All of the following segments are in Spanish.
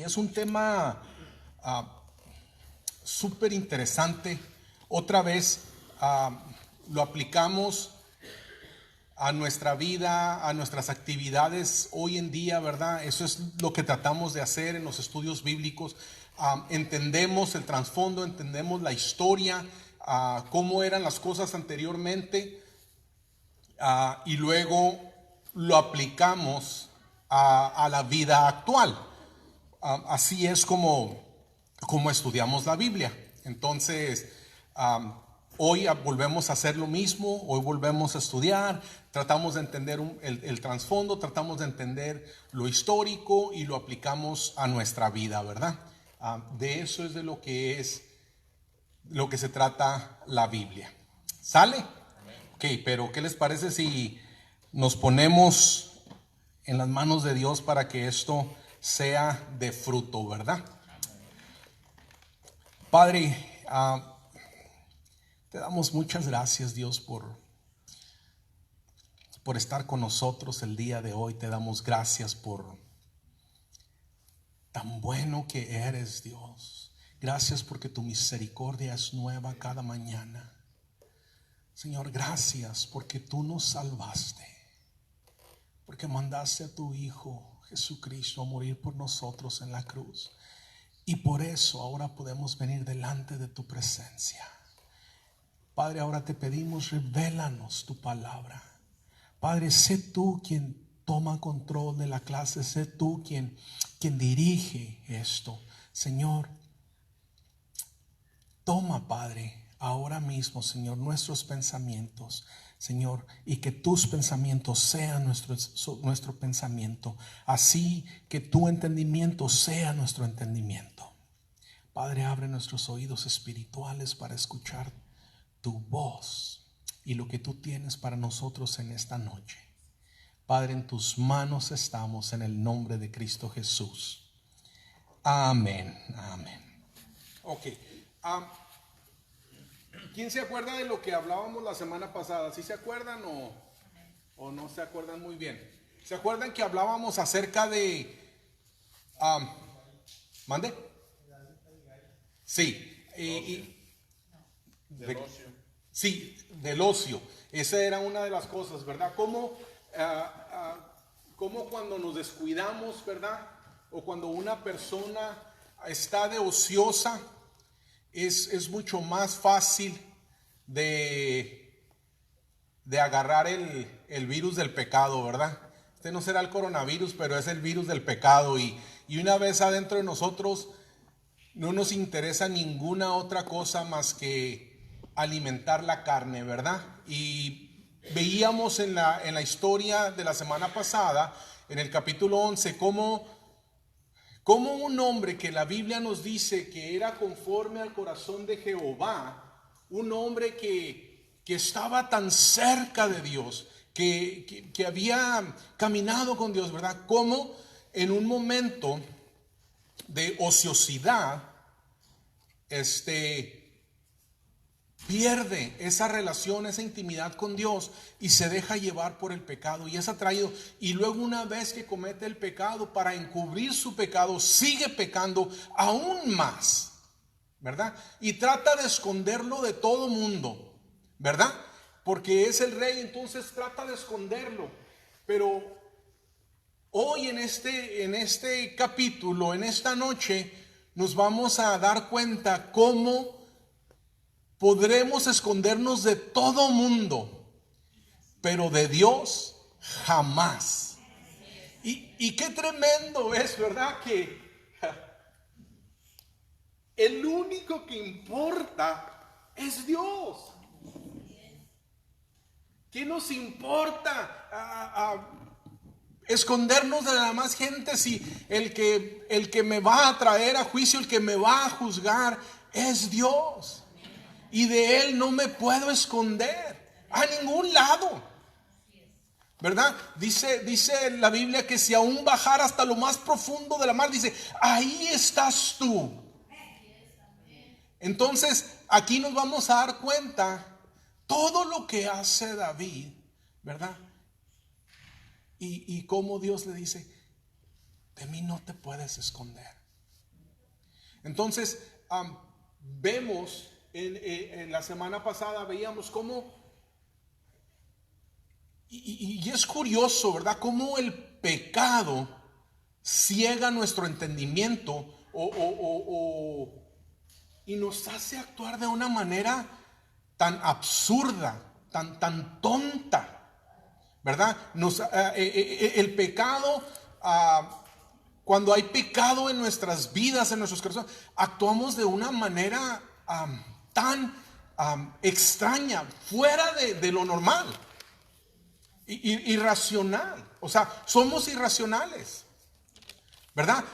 Y es un tema súper interesante. Otra vez lo aplicamos a nuestra vida, a nuestras actividades hoy en día, ¿verdad? Eso es lo que tratamos de hacer en los estudios bíblicos. Entendemos el trasfondo, entendemos la historia, cómo eran las cosas anteriormente, y luego lo aplicamos a la vida actual. Así es como estudiamos la Biblia. Entonces, hoy volvemos a hacer lo mismo, hoy volvemos a estudiar, tratamos de entender el trasfondo, tratamos de entender lo histórico y lo aplicamos a nuestra vida, ¿verdad? De eso es de lo que se trata la Biblia. ¿Sale? Ok, pero ¿qué les parece si nos ponemos en las manos de Dios para que esto sea de fruto, ¿verdad? Padre, te damos muchas gracias, Dios, por estar con nosotros el día de hoy. Te damos gracias por tan bueno que eres, Dios. Gracias porque tu misericordia es nueva cada mañana. Señor, gracias porque tú nos salvaste, porque mandaste a tu Hijo Jesucristo a morir por nosotros en la cruz. Y por eso ahora podemos venir delante de tu presencia. Padre, ahora te pedimos, revélanos tu palabra. Padre, sé tú quien toma control de la clase, sé tú quien dirige esto. Señor, toma, Padre, ahora mismo, Señor, nuestros pensamientos, Señor, y que tus pensamientos sean nuestro pensamiento, así que tu entendimiento sea nuestro entendimiento. Padre, abre nuestros oídos espirituales para escuchar tu voz y lo que tú tienes para nosotros en esta noche. Padre, en tus manos estamos, en el nombre de Cristo Jesús. Amén, amén. Ok. ¿Quién se acuerda de lo que hablábamos la semana pasada? ¿Sí se acuerdan o no se acuerdan muy bien? ¿Se acuerdan que hablábamos acerca de... ¿Mande? Sí. Del ocio. Sí, del ocio. Esa era una de las cosas, ¿verdad? Cómo cuando nos descuidamos, ¿verdad? O cuando una persona está de ociosa, es mucho más fácil de agarrar el virus del pecado, ¿verdad? Este no será el coronavirus, pero es el virus del pecado. Y una vez adentro de nosotros, no nos interesa ninguna otra cosa más que alimentar la carne, ¿verdad? Y veíamos en la historia de la semana pasada, en el capítulo 11, cómo un hombre que la Biblia nos dice que era conforme al corazón de Jehová, un hombre que estaba tan cerca de Dios, que había caminado con Dios, ¿verdad? Como en un momento de ociosidad, pierde esa relación, esa intimidad con Dios y se deja llevar por el pecado y es atraído. Y luego, una vez que comete el pecado, para encubrir su pecado, sigue pecando aún más, ¿verdad? Y trata de esconderlo de todo mundo, ¿verdad? Porque es el rey, entonces trata de esconderlo. Pero hoy en este capítulo, en esta noche, nos vamos a dar cuenta cómo podremos escondernos de todo mundo, pero de Dios jamás. Y qué tremendo es, ¿verdad? Que el único que importa es Dios. ¿Qué nos importa escondernos de la demás gente si el que me va a traer a juicio, el que me va a juzgar es Dios? Y de Él no me puedo esconder a ningún lado, ¿verdad? Dice la Biblia que si aún bajara hasta lo más profundo de la mar, dice, ahí estás tú. Entonces, aquí nos vamos a dar cuenta todo lo que hace David, ¿verdad? Y cómo Dios le dice, de mí no te puedes esconder. Entonces, vemos, en la semana pasada veíamos cómo, y es curioso, ¿verdad? Cómo el pecado ciega nuestro entendimiento y nos hace actuar de una manera tan absurda, tan tonta, ¿verdad? El pecado, cuando hay pecado en nuestras vidas, en nuestros corazones, actuamos de una manera tan extraña, fuera de lo normal, irracional. O sea, somos irracionales, ¿verdad?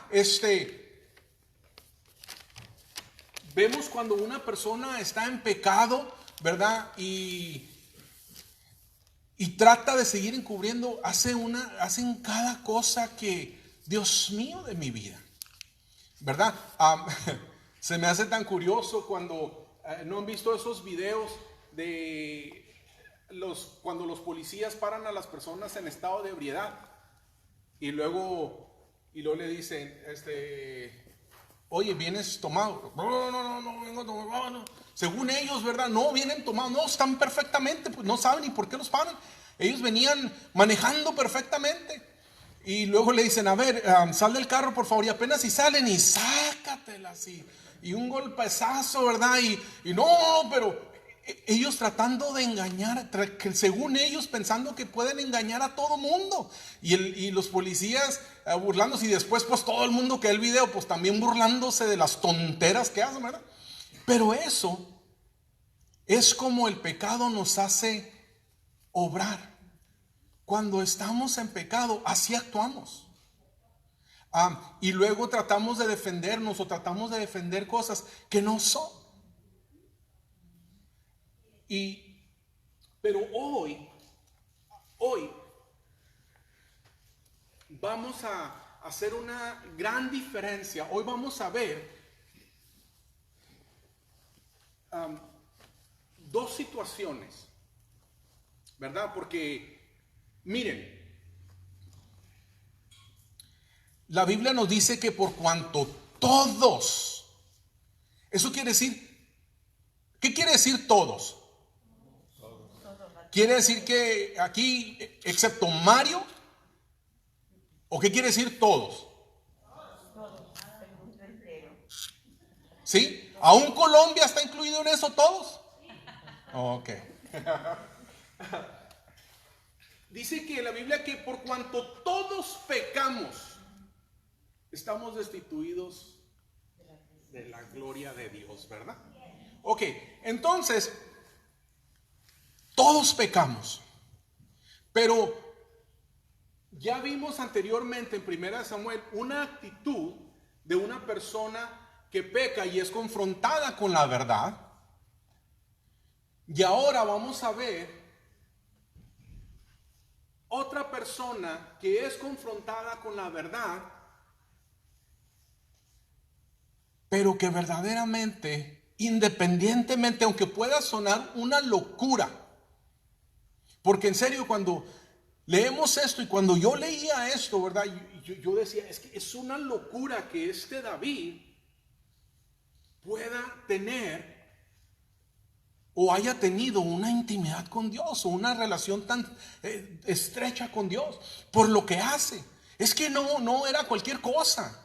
Vemos cuando una persona está en pecado, ¿verdad? Y trata de seguir encubriendo, hacen cada cosa que, Dios mío de mi vida, ¿verdad? Se me hace tan curioso cuando, ¿no han visto esos videos de cuando los policías paran a las personas en estado de ebriedad? Y luego le dicen, oye, ¿vienes tomado? No, vengo tomado. No. Según ellos, ¿verdad? No, vienen tomados. No, están perfectamente. Pues no saben ni por qué los paran. Ellos venían manejando perfectamente. Y luego le dicen, a ver, sal del carro, por favor. Y apenas si salen y sácatelas. Y un golpezazo, ¿verdad? Y no, pero ellos tratando de engañar, según ellos pensando que pueden engañar a todo mundo, y los policías burlándose, y después pues todo el mundo que ve el video pues también burlándose de las tonteras que hacen, ¿verdad? Pero eso es como el pecado nos hace obrar. Cuando estamos en pecado, así actuamos. Y luego tratamos de defendernos o tratamos de defender cosas que no son. Pero hoy vamos a hacer una gran diferencia. Hoy vamos a ver dos situaciones, ¿verdad? Porque, miren, la Biblia nos dice que por cuanto todos, eso quiere decir, ¿qué quiere decir todos? ¿Quiere decir que aquí, excepto Mario? ¿O qué quiere decir todos? ¿Sí? ¿Aún Colombia está incluido en eso todos? Ok. Dice que en la Biblia que por cuanto todos pecamos, estamos destituidos de la gloria de Dios, ¿verdad? Ok, entonces, todos pecamos, pero ya vimos anteriormente en 1 Samuel una actitud de una persona que peca y es confrontada con la verdad. Y ahora vamos a ver otra persona que es confrontada con la verdad, pero que verdaderamente, independientemente, aunque pueda sonar una locura, porque en serio cuando leemos esto y cuando yo leía esto, ¿verdad? Yo decía, es que es una locura que David pueda tener o haya tenido una intimidad con Dios o una relación tan estrecha con Dios por lo que hace. Es que no era cualquier cosa.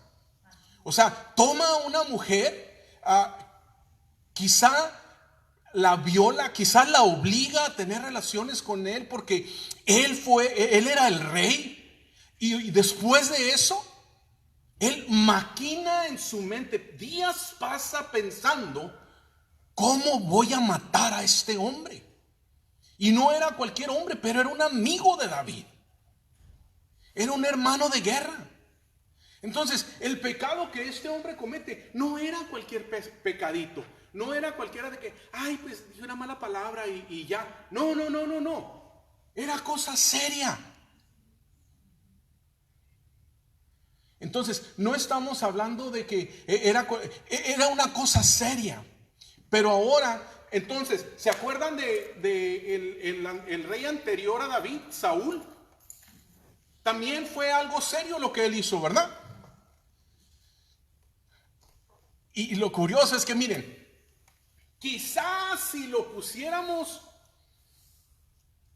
O sea, toma a una mujer, quizá la viola, quizá la obliga a tener relaciones con él porque él era el rey, y después de eso él maquina en su mente, días pasa pensando, ¿cómo voy a matar a este hombre? Y no era cualquier hombre, pero era un amigo de David, era un hermano de guerra. Entonces, el pecado que este hombre comete no era cualquier pecadito, no era cualquiera de que, ay, pues dije una mala palabra y ya. No. Era cosa seria. Entonces, no estamos hablando de que era una cosa seria. Pero ahora, entonces, ¿se acuerdan el rey anterior a David, Saúl? También fue algo serio lo que él hizo, ¿verdad? Y lo curioso es que miren, quizás si lo pusiéramos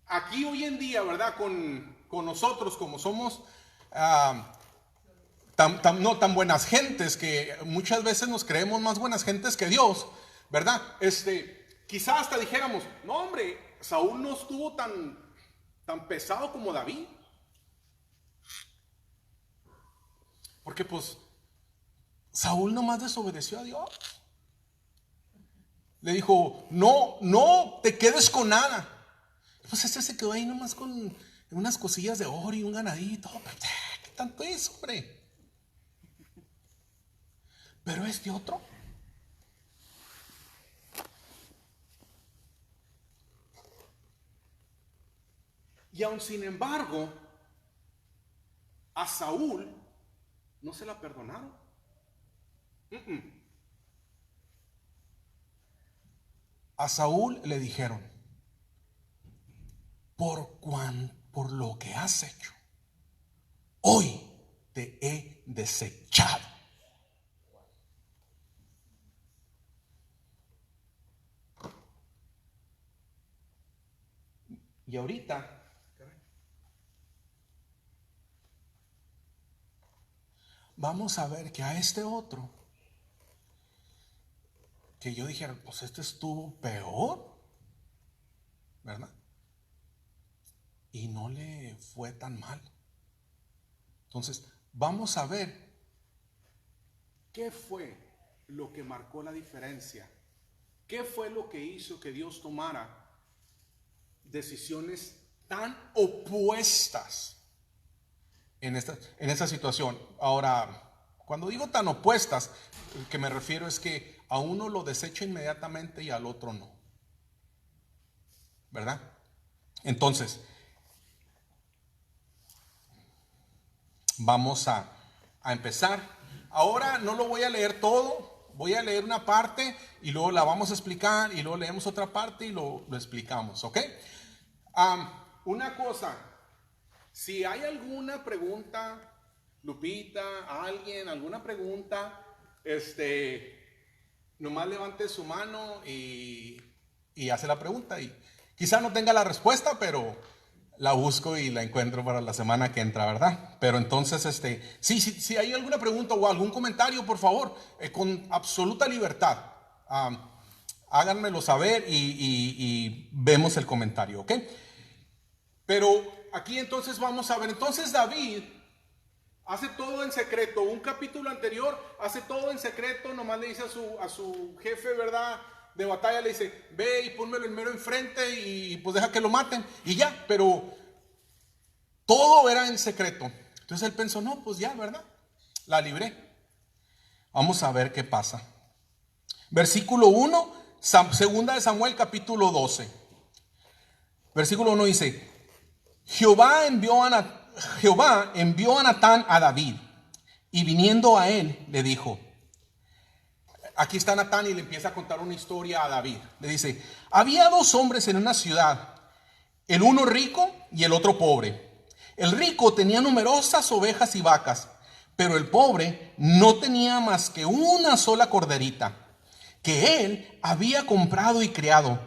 aquí hoy en día, ¿verdad? Con nosotros como somos no tan buenas gentes, que muchas veces nos creemos más buenas gentes que Dios, ¿verdad? Quizás hasta dijéramos, no hombre, Saúl no estuvo tan pesado como David. Porque pues Saúl nomás desobedeció a Dios. Le dijo, no te quedes con nada. Pues se quedó ahí nomás con unas cosillas de oro y un ganadito. ¿Qué tanto es, hombre? Pero este otro. Y aun sin embargo, a Saúl no se la perdonaron. A Saúl le dijeron, por lo que has hecho, hoy te he desechado. Y ahorita vamos a ver que a este otro, que yo dijera, pues este estuvo peor, ¿verdad? Y no le fue tan mal. Entonces, vamos a ver qué fue lo que marcó la diferencia. ¿Qué fue lo que hizo que Dios tomara decisiones tan opuestas en esta situación? Ahora, cuando digo tan opuestas, lo que me refiero es que a uno lo desecha inmediatamente y al otro no, ¿verdad? Entonces, vamos a empezar. Ahora no lo voy a leer todo, voy a leer una parte y luego la vamos a explicar y luego leemos otra parte y lo explicamos, ¿ok? Una cosa, si hay alguna pregunta, Lupita, alguien, alguna pregunta, nomás levante su mano y hace la pregunta. Y quizá no tenga la respuesta, pero la busco y la encuentro para la semana que entra, ¿verdad? Pero entonces, si hay alguna pregunta o algún comentario, por favor, con absoluta libertad, háganmelo saber y vemos el comentario, ¿ok? Pero aquí entonces vamos a ver, entonces David hace todo en secreto. Un capítulo anterior hace todo en secreto, nomás le dice a su jefe, ¿verdad?, de batalla, le dice, ve y pónmelo en mero enfrente y pues deja que lo maten y ya, pero todo era en secreto. Entonces él pensó, no, pues ya, ¿verdad? La libré. Vamos a ver qué pasa. Versículo 1, segunda de Samuel, capítulo 12. Versículo 1 dice, Jehová envió a Natán a David, y viniendo a él le dijo, aquí está Natán y le empieza a contar una historia a David. Le dice, había dos hombres en una ciudad, el uno rico y el otro pobre. El rico tenía numerosas ovejas y vacas, pero el pobre no tenía más que una sola corderita, que él había comprado y criado,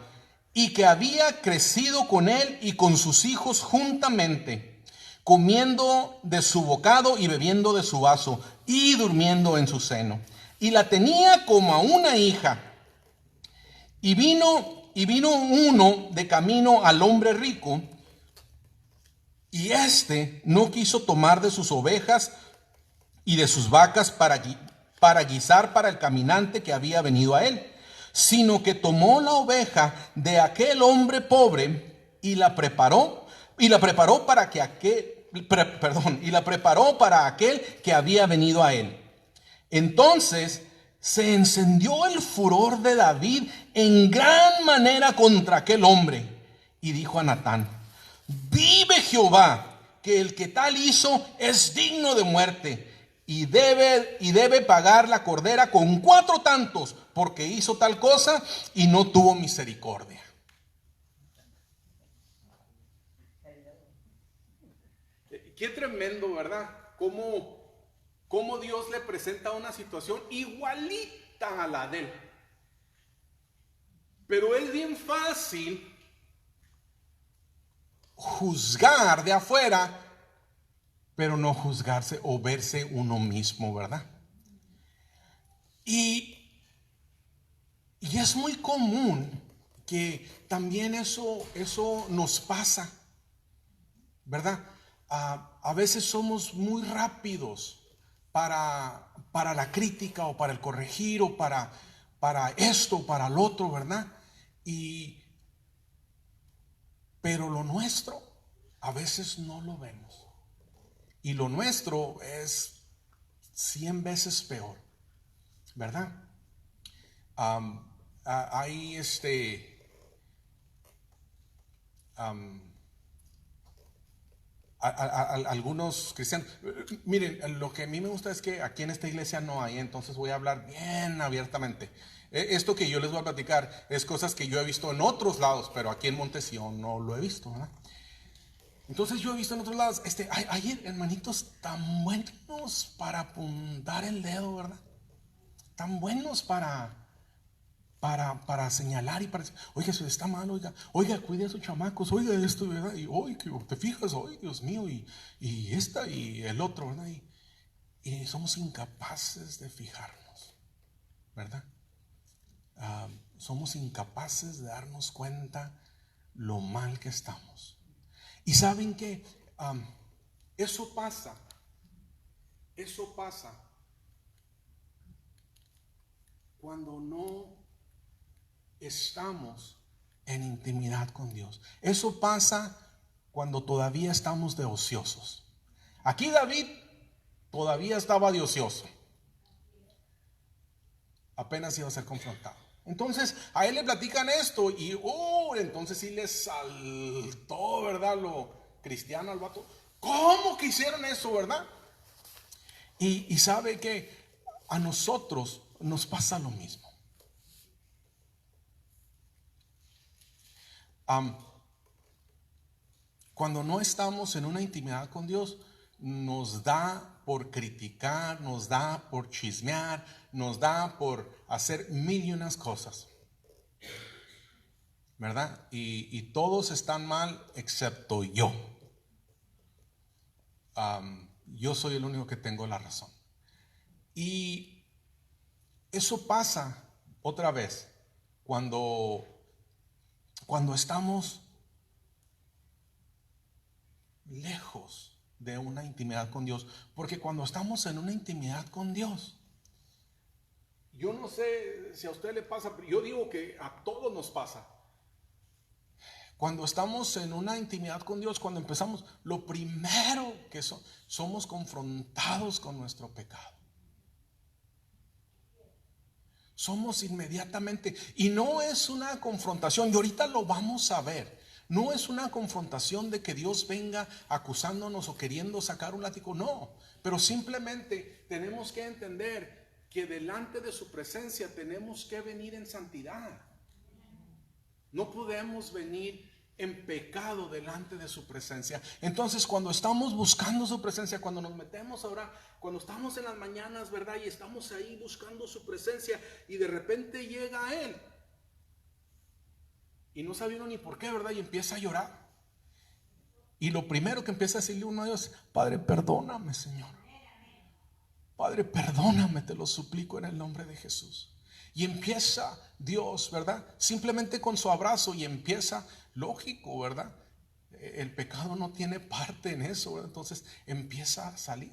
y que había crecido con él y con sus hijos juntamente, comiendo de su bocado y bebiendo de su vaso, y durmiendo en su seno. Y la tenía como a una hija. Y vino uno de camino al hombre rico, y éste no quiso tomar de sus ovejas y de sus vacas para guisar para el caminante que había venido a él, sino que tomó la oveja de aquel hombre pobre y la preparó para aquel que había venido a él. Entonces se encendió el furor de David en gran manera contra aquel hombre y dijo a Natán, vive Jehová, que el que tal hizo es digno de muerte y debe pagar la cordera con 4 tantos, porque hizo tal cosa y no tuvo misericordia. Qué tremendo, ¿verdad? Cómo Dios le presenta una situación igualita igualita a la de él. Pero es bien fácil juzgar de afuera, pero no juzgarse o verse uno mismo, ¿verdad? Y es muy común que también eso nos pasa, ¿verdad? A veces somos muy rápidos para la crítica o para el corregir o para esto, para el otro, ¿verdad? Pero lo nuestro a veces no lo vemos. Y lo nuestro es 100 veces peor, ¿verdad? Hay algunos cristianos. Miren, lo que a mí me gusta es que aquí en esta iglesia no hay, entonces voy a hablar bien abiertamente. Esto que yo les voy a platicar es cosas que yo he visto en otros lados, pero aquí en Montesión no lo he visto, ¿verdad? Entonces yo he visto en otros lados, hay hermanitos tan buenos para apuntar el dedo, ¿verdad? Tan buenos para señalar y para decir, oiga, eso está mal, oiga, cuide a sus chamacos, oiga esto, ¿verdad? Y hoy te fijas, hoy Dios mío, y esta y el otro, ¿verdad? Y somos incapaces de fijarnos, ¿verdad? Somos incapaces de darnos cuenta lo mal que estamos. Y saben que eso pasa cuando no estamos en intimidad con Dios. Eso pasa cuando todavía estamos de ociosos. Aquí David todavía estaba de ocioso. Apenas iba a ser confrontado. Entonces a él le platican esto y entonces sí le saltó, ¿verdad? Lo cristiano al vato. ¿Cómo que hicieron eso, verdad? Y sabe que a nosotros nos pasa lo mismo. Cuando no estamos en una intimidad con Dios, nos da por criticar, nos da por chismear, nos da por hacer mil y unas cosas, ¿verdad? Y todos están mal excepto yo. Yo soy el único que tengo la razón. Y eso pasa otra vez cuando estamos lejos de una intimidad con Dios. Porque cuando estamos en una intimidad con Dios, yo no sé si a usted le pasa, pero yo digo que a todos nos pasa. Cuando estamos en una intimidad con Dios, cuando empezamos, lo primero que somos confrontados con nuestro pecado. Somos inmediatamente, y no es una confrontación, y ahorita lo vamos a ver. No es una confrontación de que Dios venga acusándonos o queriendo sacar un látigo, no. Pero simplemente tenemos que entender que delante de su presencia tenemos que venir en santidad. No podemos venir en pecado delante de su presencia. Entonces, cuando estamos buscando su presencia, cuando nos metemos ahora, cuando estamos en las mañanas, ¿verdad? Y estamos ahí buscando su presencia y de repente llega a Él. Y no sabe uno ni por qué, ¿verdad? Y empieza a llorar. Y lo primero que empieza a decirle uno a Dios: Padre, perdóname, Señor. Padre, perdóname, te lo suplico en el nombre de Jesús. Y empieza Dios, ¿verdad? Simplemente con su abrazo, y empieza, lógico, ¿verdad? El pecado no tiene parte en eso, ¿verdad? Entonces empieza a salir.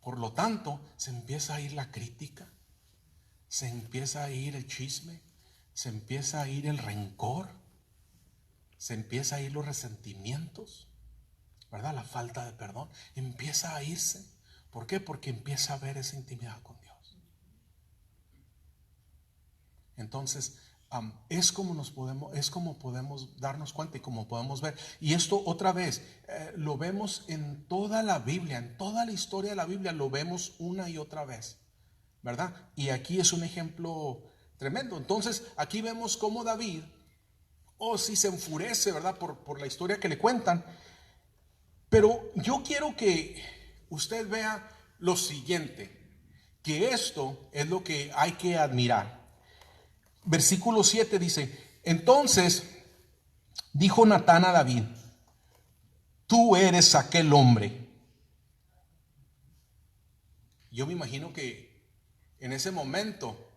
Por lo tanto, se empieza a ir la crítica, se empieza a ir el chisme, se empieza a ir el rencor, se empieza a ir los resentimientos, ¿verdad? La falta de perdón empieza a irse. ¿Por qué? Porque empieza a haber esa intimidad con Dios. Entonces, es como podemos darnos cuenta y como podemos ver. Y esto otra vez lo vemos en toda la Biblia, en toda la historia de la Biblia lo vemos una y otra vez, ¿verdad? Y aquí es un ejemplo tremendo. Entonces, aquí vemos cómo David, sí se enfurece, ¿verdad? Por la historia que le cuentan. Pero yo quiero que usted vea lo siguiente, que esto es lo que hay que admirar. Versículo 7 dice: entonces dijo Natán a David: tú eres aquel hombre. Yo me imagino que en ese momento,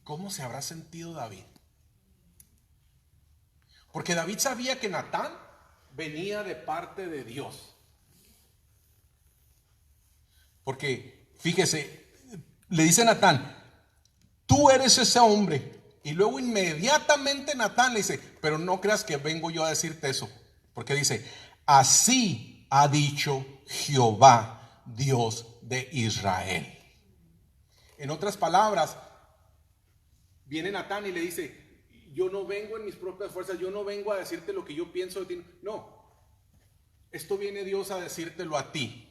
¿cómo se habrá sentido David? Porque David sabía que Natán venía de parte de Dios. Porque, fíjese, le dice Natán: tú eres ese hombre. Y luego inmediatamente Natán le dice: pero no creas que vengo yo a decirte eso. Porque dice: así ha dicho Jehová, Dios de Israel. En otras palabras, viene Natán y le dice: yo no vengo en mis propias fuerzas, yo no vengo a decirte lo que yo pienso de ti. No, esto viene Dios a decírtelo a ti.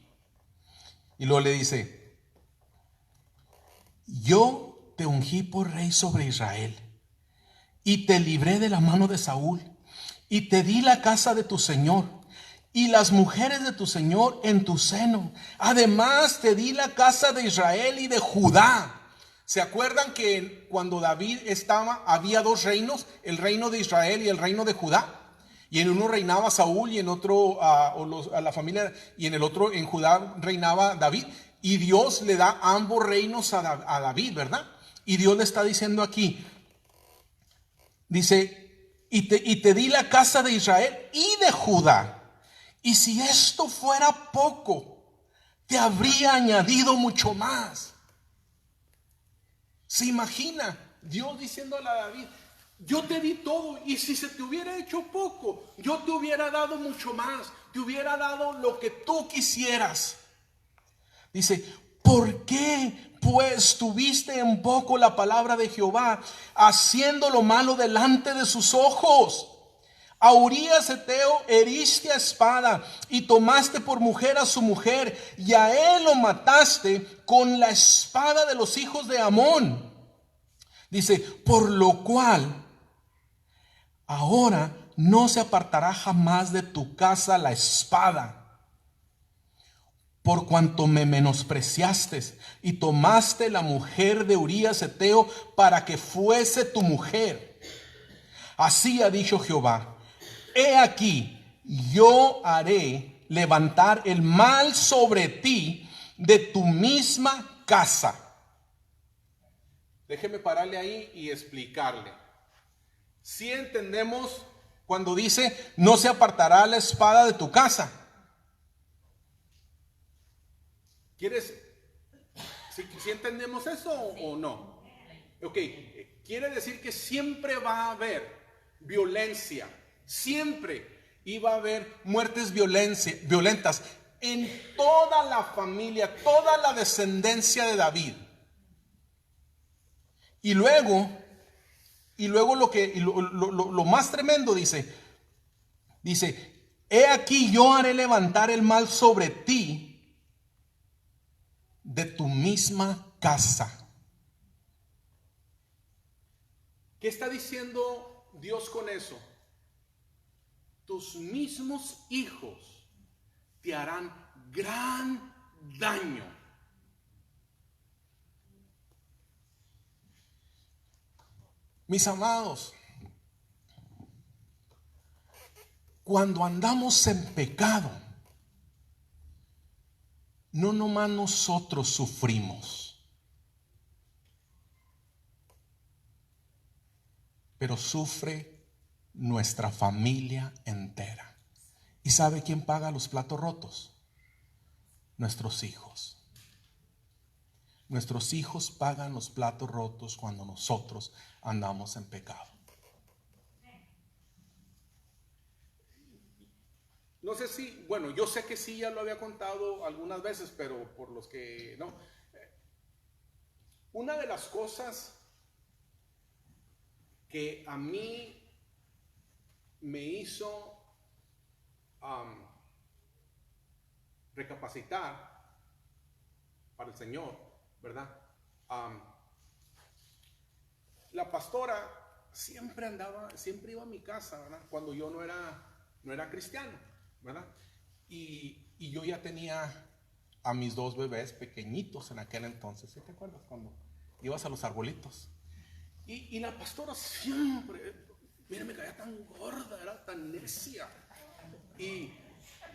Y luego le dice: yo te ungí por rey sobre Israel y te libré de la mano de Saúl y te di la casa de tu señor y las mujeres de tu señor en tu seno. Además te di la casa de Israel y de Judá. ¿Se acuerdan que cuando David estaba, había dos reinos, el reino de Israel y el reino de Judá? Y en uno reinaba Saúl y en otro a la familia, y en el otro, en Judá, reinaba David. Y Dios le da ambos reinos a David, ¿verdad? Y Dios le está diciendo aquí, dice: y te di la casa de Israel y de Judá. Y si esto fuera poco, te habría añadido mucho más. ¿Se imagina Dios diciéndole a David: yo te di todo, y si se te hubiera hecho poco, yo te hubiera dado mucho más, te hubiera dado lo que tú quisieras? Dice: ¿por qué pues tuviste en poco la palabra de Jehová, haciendo lo malo delante de sus ojos? A Urías Heteo heriste a espada y tomaste por mujer a su mujer, y a él lo mataste con la espada de los hijos de Amón. Dice: por lo cual ahora no se apartará jamás de tu casa la espada, por cuanto me menospreciaste y tomaste la mujer de Urías Heteo para que fuese tu mujer. Así ha dicho Jehová: he aquí, yo haré levantar el mal sobre ti de tu misma casa. Déjeme pararle ahí y explicarle. Si entendemos cuando dice: no se apartará la espada de tu casa. ¿Quieres? ¿Si entendemos eso o no? Ok, quiere decir que siempre va a haber violencia, siempre iba a haber muertes violentas en toda la familia, toda la descendencia de David. Y luego lo más tremendo dice: he aquí, yo haré levantar el mal sobre ti de tu misma casa. ¿Qué está diciendo Dios con eso? Tus mismos hijos te harán gran daño. Mis amados, cuando andamos en pecado, no nomás nosotros sufrimos, pero sufre nuestra familia entera. ¿Y sabe quién paga los platos rotos? Nuestros hijos. Nuestros hijos pagan los platos rotos cuando nosotros andamos en pecado. No sé si, bueno, yo sé que sí, ya lo había contado algunas veces, pero por los que no. Una de las cosas que a mí me hizo recapacitar para el Señor, ¿verdad? La pastora siempre iba a mi casa, ¿verdad? Cuando yo no era cristiano, ¿verdad? Y yo ya tenía a mis dos bebés pequeñitos en aquel entonces. ¿Sí te acuerdas cuando ibas a los arbolitos? Y la pastora siempre, mira, me caía tan gorda, era tan necia. Y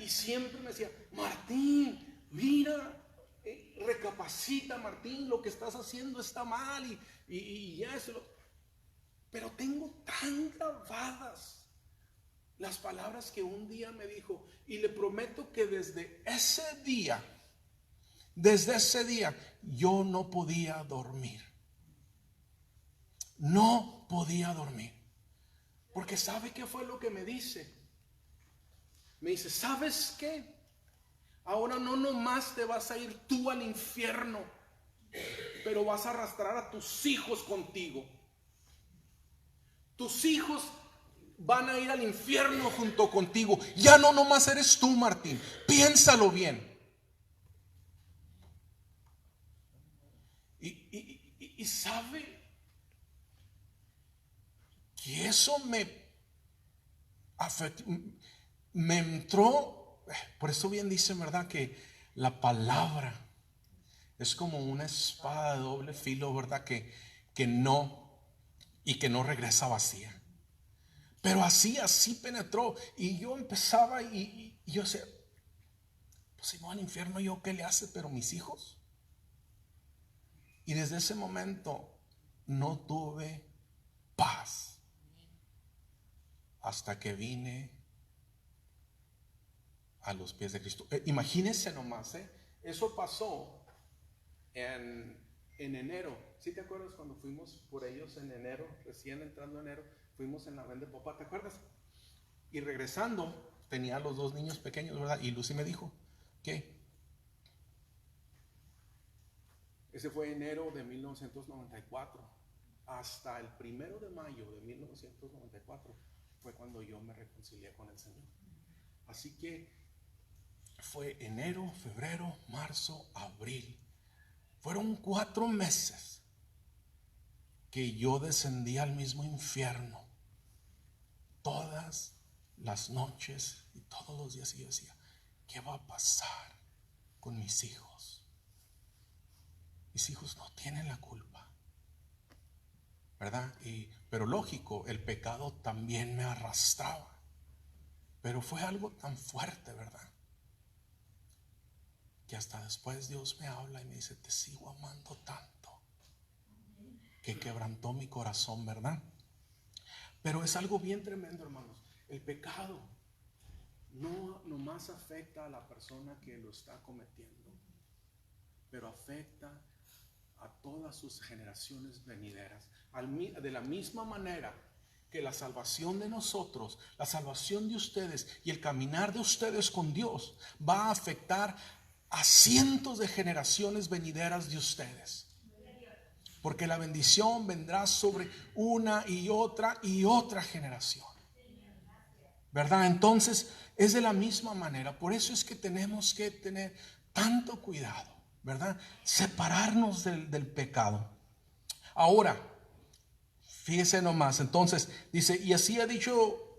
siempre me decía, Martín, mira, recapacita, Martín, lo que estás haciendo está mal. Y eso. Pero tengo tan grabadas las palabras que un día me dijo, y le prometo que desde ese día, yo no podía dormir. No podía dormir. Porque ¿sabe qué fue lo que me dice? Me dice, ¿sabes qué? Ahora no nomás te vas a ir tú al infierno, pero vas a arrastrar a tus hijos contigo. Tus hijos van a ir al infierno junto contigo. Ya no nomás eres tú, Martín. Piénsalo bien. Y sabe que eso me afectó, me entró. Por eso bien dicen, ¿verdad?, que la palabra es como una espada de doble filo, ¿verdad?, que no regresa vacía. Pero así penetró. Y yo empezaba y yo decía, pues si no al infierno, ¿yo qué le hace? Pero mis hijos. Y desde ese momento no tuve paz hasta que vine a los pies de Cristo. Imagínense nomás, eso pasó en enero. ¿Sí te acuerdas cuando fuimos por ellos en enero? Recién entrando enero, fuimos en la van de papá, ¿te acuerdas? Y regresando, tenía a los dos niños pequeños, ¿verdad? Y Lucy me dijo, ¿qué? Ese fue enero de 1994. Hasta el 1 de mayo de 1994 fue cuando yo me reconcilié con el Señor. Así que fue enero, febrero, marzo, abril. Fueron 4 meses que yo descendí al mismo infierno todas las noches y todos los días. Y yo decía, ¿qué va a pasar con mis hijos? Mis hijos no tienen la culpa, ¿verdad? Pero lógico, el pecado también me arrastraba. Pero fue algo tan fuerte, ¿verdad?, que hasta después Dios me habla y me dice, te sigo amando tanto, que quebrantó mi corazón, ¿verdad? Pero es algo bien tremendo, hermanos. El pecado no nomás afecta a la persona que lo está cometiendo, pero afecta a todas sus generaciones venideras. De la misma manera que la salvación de nosotros, la salvación de ustedes y el caminar de ustedes con Dios va a afectar a cientos de generaciones venideras de ustedes. Porque la bendición vendrá sobre una y otra generación, ¿verdad? Entonces es de la misma manera. Por eso es que tenemos que tener tanto cuidado, ¿verdad? Separarnos del pecado. Ahora, fíjese nomás. Entonces dice, y así ha dicho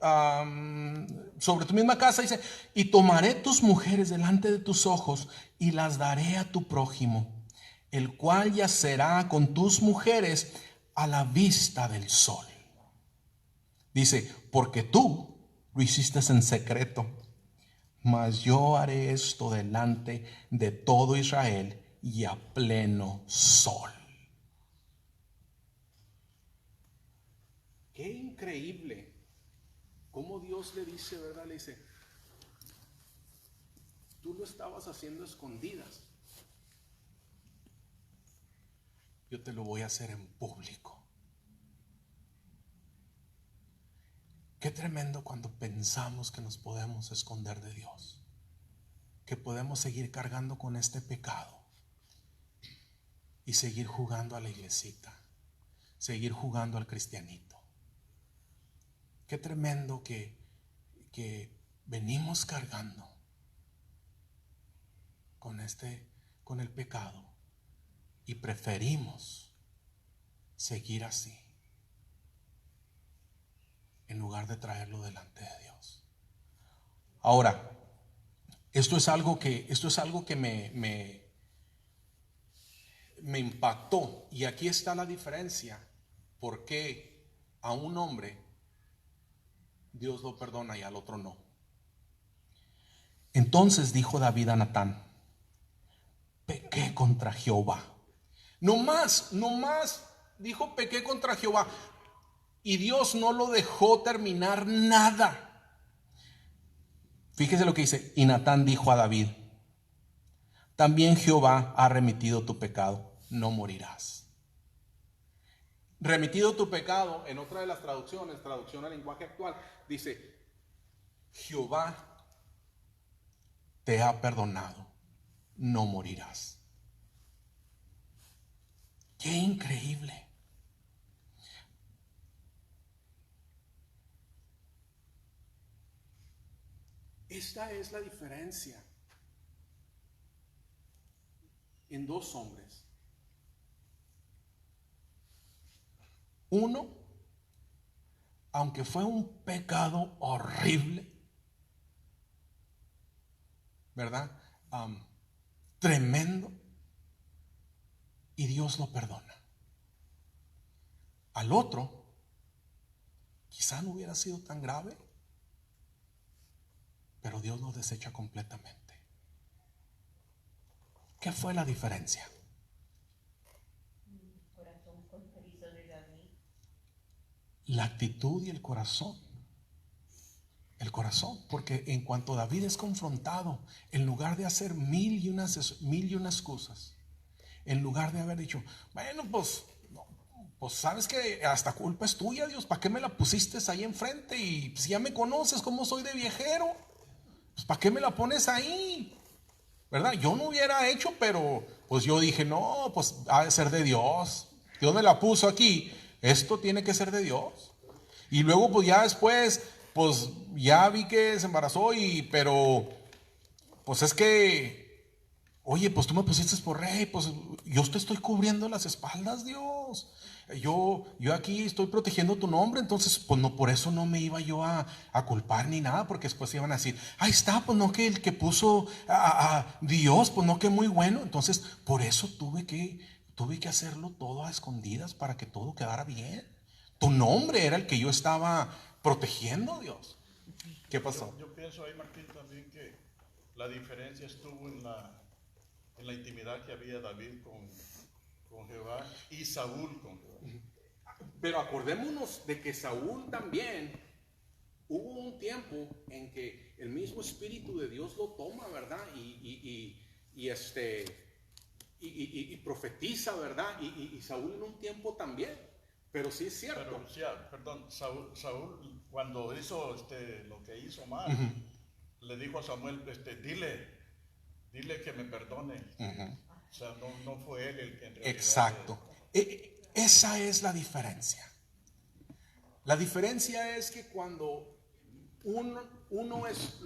sobre tu misma casa, dice, y tomaré tus mujeres delante de tus ojos y las daré a tu prójimo, el cual yacerá con tus mujeres a la vista del sol. Dice, porque tú lo hiciste en secreto, mas yo haré esto delante de todo Israel y a pleno sol. Qué increíble cómo Dios le dice, ¿verdad? Le dice, tú lo estabas haciendo escondidas, yo te lo voy a hacer en público. Qué tremendo cuando pensamos que nos podemos esconder de Dios, que podemos seguir cargando con este pecado y seguir jugando a la iglesita, seguir jugando al cristianito. Qué tremendo que venimos cargando con el pecado y preferimos seguir así en lugar de traerlo delante de Dios. Ahora, Esto es algo que me impactó. Y aquí está la diferencia. ¿Por qué a un hombre Dios lo perdona y al otro no? Entonces dijo David a Natán: pequé contra Jehová. No más dijo: pequé contra Jehová. Y Dios no lo dejó terminar nada. Fíjese lo que dice. Y Natán dijo a David: también Jehová ha remitido tu pecado, no morirás. Remitido tu pecado, en otra de las traducciones, traducción al lenguaje actual, dice: Jehová te ha perdonado, no morirás. Qué increíble. Esta es la diferencia en dos hombres. Uno, aunque fue un pecado horrible, ¿verdad? Tremendo, y Dios lo perdona. Al otro, quizá no hubiera sido tan grave, pero Dios lo desecha completamente. ¿Qué fue la diferencia? La actitud y el corazón. El corazón, porque en cuanto David es confrontado, en lugar de hacer mil y unas cosas, en lugar de haber dicho: bueno, pues sabes que hasta culpa es tuya, Dios, ¿para qué me la pusiste ahí enfrente? Y si ya me conoces cómo soy de viejero, pues ¿para qué me la pones ahí? ¿Verdad? Yo no hubiera hecho, pero pues yo dije: no, pues ha de ser de Dios. Dios me la puso aquí, esto tiene que ser de Dios. Y luego pues ya después, pues ya vi que se embarazó, pero pues es que, oye, pues tú me pusiste por rey, pues yo te estoy cubriendo las espaldas, Dios. Yo aquí estoy protegiendo tu nombre, entonces pues no, por eso no me iba yo a culpar ni nada, porque después iban a decir: ahí está, pues no, que el que puso a Dios, pues no, que muy bueno. Entonces por eso tuve que hacerlo todo a escondidas para que todo quedara bien. Tu nombre era el que yo estaba protegiendo, Dios. ¿Qué pasó? Yo pienso ahí, Martín, también que la diferencia estuvo en la intimidad que había David con Jehová y Saúl con Jehová. Pero acordémonos de que Saúl también hubo un tiempo en que el mismo Espíritu de Dios lo toma, ¿verdad? Y profetiza, ¿verdad? Y Saúl en un tiempo también. Pero sí es cierto. Pero, sí, perdón, Saúl cuando hizo lo que hizo mal, le dijo a Samuel: dile que me perdone. O sea, no fue él el que en realidad. Exacto. Esa es la diferencia. La diferencia es que cuando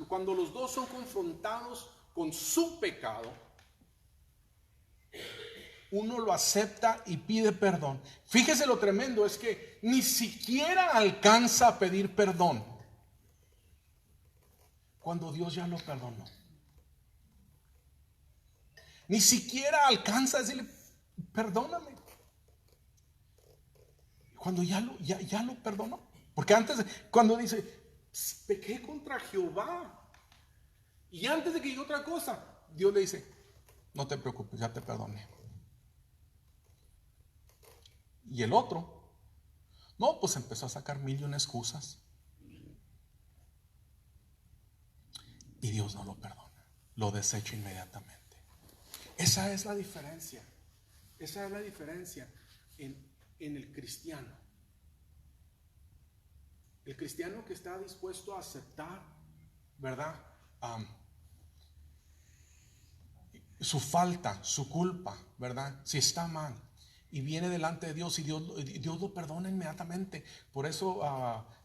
cuando los dos son confrontados con su pecado, uno lo acepta y pide perdón. Fíjese lo tremendo, es que ni siquiera alcanza a pedir perdón cuando Dios ya lo perdonó. Ni siquiera alcanza a decirle: perdóname, cuando ya lo perdonó. Porque antes, cuando dice: pequé contra Jehová, y antes de que diga otra cosa, Dios le dice: no te preocupes, ya te perdoné. Y el otro, no, pues empezó a sacar mil y una excusas. Y Dios no lo perdona, lo desecha inmediatamente. Esa es la diferencia. Esa es la diferencia en el cristiano. El cristiano que está dispuesto a aceptar, ¿verdad? Su falta, su culpa, ¿verdad? Si está mal y viene delante de Dios, y Dios lo perdona inmediatamente. Por eso,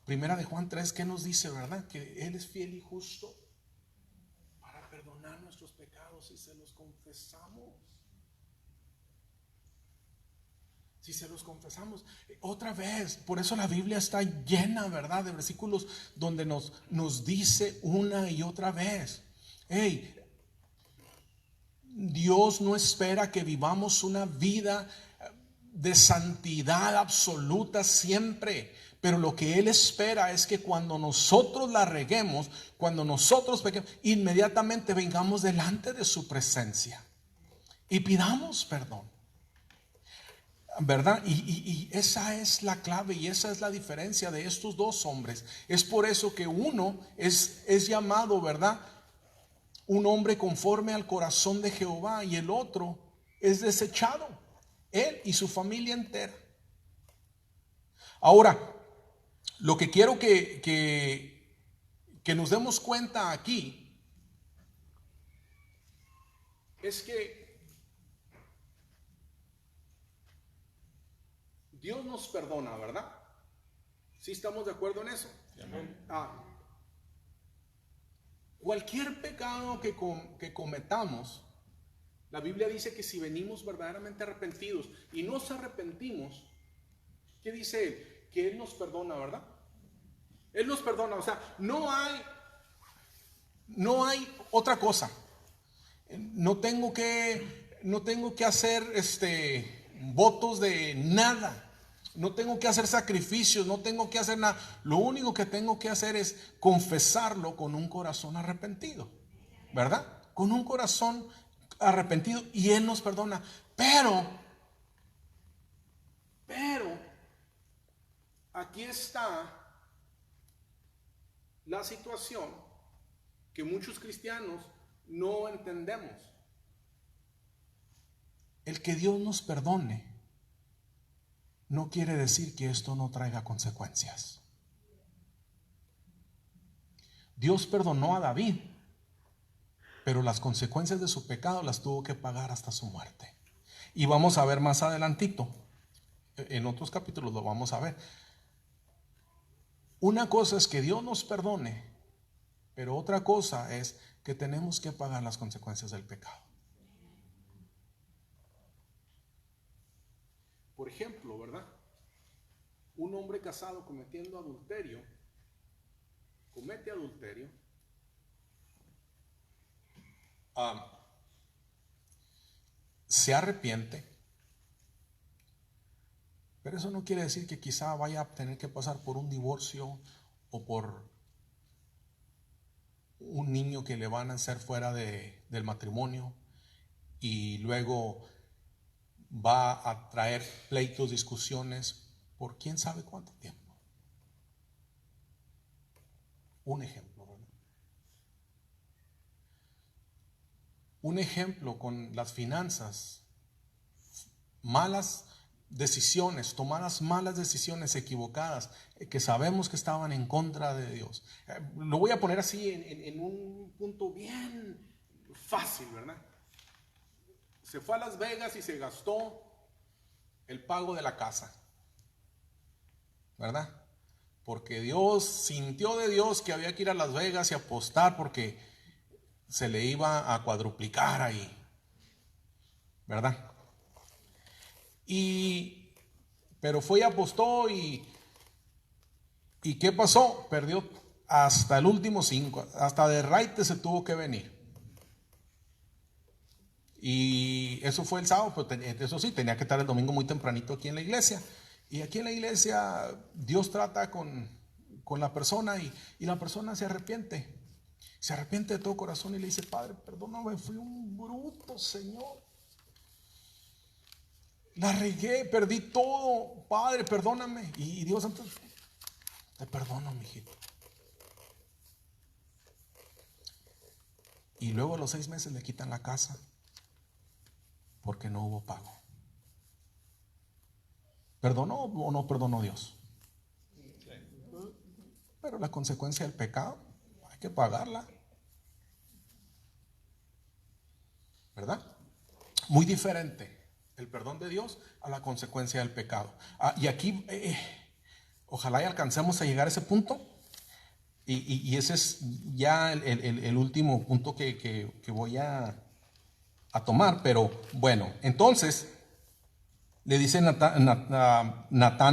primera de Juan 3, ¿qué nos dice, verdad? Que Él es fiel y justo para perdonar nuestros pecados si se los confesamos. Si se los confesamos. Otra vez, por eso la Biblia está llena, ¿verdad?, de versículos donde nos dice una y otra vez: Hey, Dios no espera que vivamos una vida de santidad absoluta siempre, pero lo que Él espera es que cuando nosotros la reguemos, cuando nosotros pequemos, inmediatamente vengamos delante de su presencia y pidamos perdón, ¿verdad? Y esa es la clave y esa es la diferencia de estos dos hombres. Es por eso que uno es llamado, ¿verdad?, un hombre conforme al corazón de Jehová, y el otro es desechado, él y su familia entera. Ahora, lo que quiero que nos demos cuenta aquí es que Dios nos perdona, ¿verdad? ¿Sí estamos de acuerdo en eso? Cualquier pecado que cometamos, la Biblia dice que si venimos verdaderamente arrepentidos y nos arrepentimos, ¿qué dice Él? Que Él nos perdona, ¿verdad? Él nos perdona, o sea, no hay otra cosa. No tengo que hacer votos de nada. No tengo que hacer sacrificios, no tengo que hacer nada. Lo único que tengo que hacer es confesarlo con un corazón arrepentido, ¿verdad? Con un corazón arrepentido, y Él nos perdona. Pero aquí está la situación que muchos cristianos no entendemos. El que Dios nos perdone no quiere decir que esto no traiga consecuencias. Dios perdonó a David, pero las consecuencias de su pecado las tuvo que pagar hasta su muerte. Y vamos a ver más adelantito, en otros capítulos lo vamos a ver. Una cosa es que Dios nos perdone, pero otra cosa es que tenemos que pagar las consecuencias del pecado. Por ejemplo, ¿verdad? Un hombre casado cometiendo adulterio, comete adulterio, se arrepiente, pero eso no quiere decir que quizá vaya a tener que pasar por un divorcio o por un niño que le van a hacer fuera del matrimonio, y luego va a traer pleitos, discusiones por quién sabe cuánto tiempo. Un ejemplo, ¿verdad? Un ejemplo con las finanzas, malas decisiones, tomadas malas decisiones equivocadas, que sabemos que estaban en contra de Dios. Lo voy a poner así en un punto bien fácil, ¿verdad? Se fue a Las Vegas y se gastó el pago de la casa, ¿verdad? Porque Dios sintió de Dios que había que ir a Las Vegas y apostar porque se le iba a cuadruplicar ahí, ¿verdad? Pero fue y apostó, y ¿qué pasó? Perdió hasta el último 5, hasta de raite se tuvo que venir. Y eso fue el sábado, pero eso sí, tenía que estar el domingo muy tempranito aquí en la iglesia. Y aquí en la iglesia Dios trata con la persona, y la persona se arrepiente de todo corazón y le dice: Padre, perdóname, fui un bruto, Señor. La regué, perdí todo, Padre, perdóname. Y Dios, entonces, te perdono, mijito. Y luego a los 6 meses le quitan la casa porque no hubo pago. ¿Perdonó o no perdonó Dios? Pero la consecuencia del pecado hay que pagarla, ¿verdad? Muy diferente el perdón de Dios a la consecuencia del pecado. Y aquí ojalá y alcancemos a llegar a ese punto, y ese es ya el último punto que voy a tomar. Pero bueno, entonces le dice Natán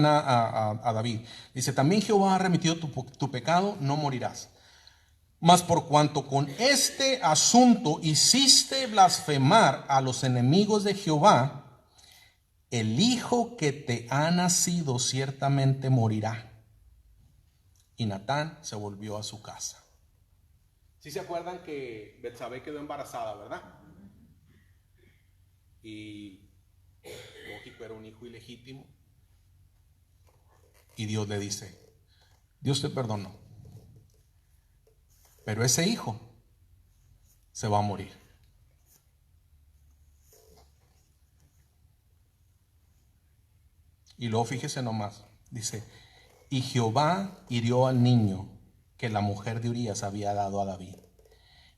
a David, dice: también Jehová ha remitido tu pecado, no morirás. Mas por cuanto con este asunto hiciste blasfemar a los enemigos de Jehová, el hijo que te ha nacido ciertamente morirá. Y Natán se volvió a su casa. ¿Sí se acuerdan que Betsabé quedó embarazada, verdad? Y lógico, era un hijo ilegítimo. Y Dios le dice, Dios te perdonó, pero ese hijo se va a morir. Y luego fíjese nomás, dice, y Jehová hirió al niño que la mujer de Urías había dado a David,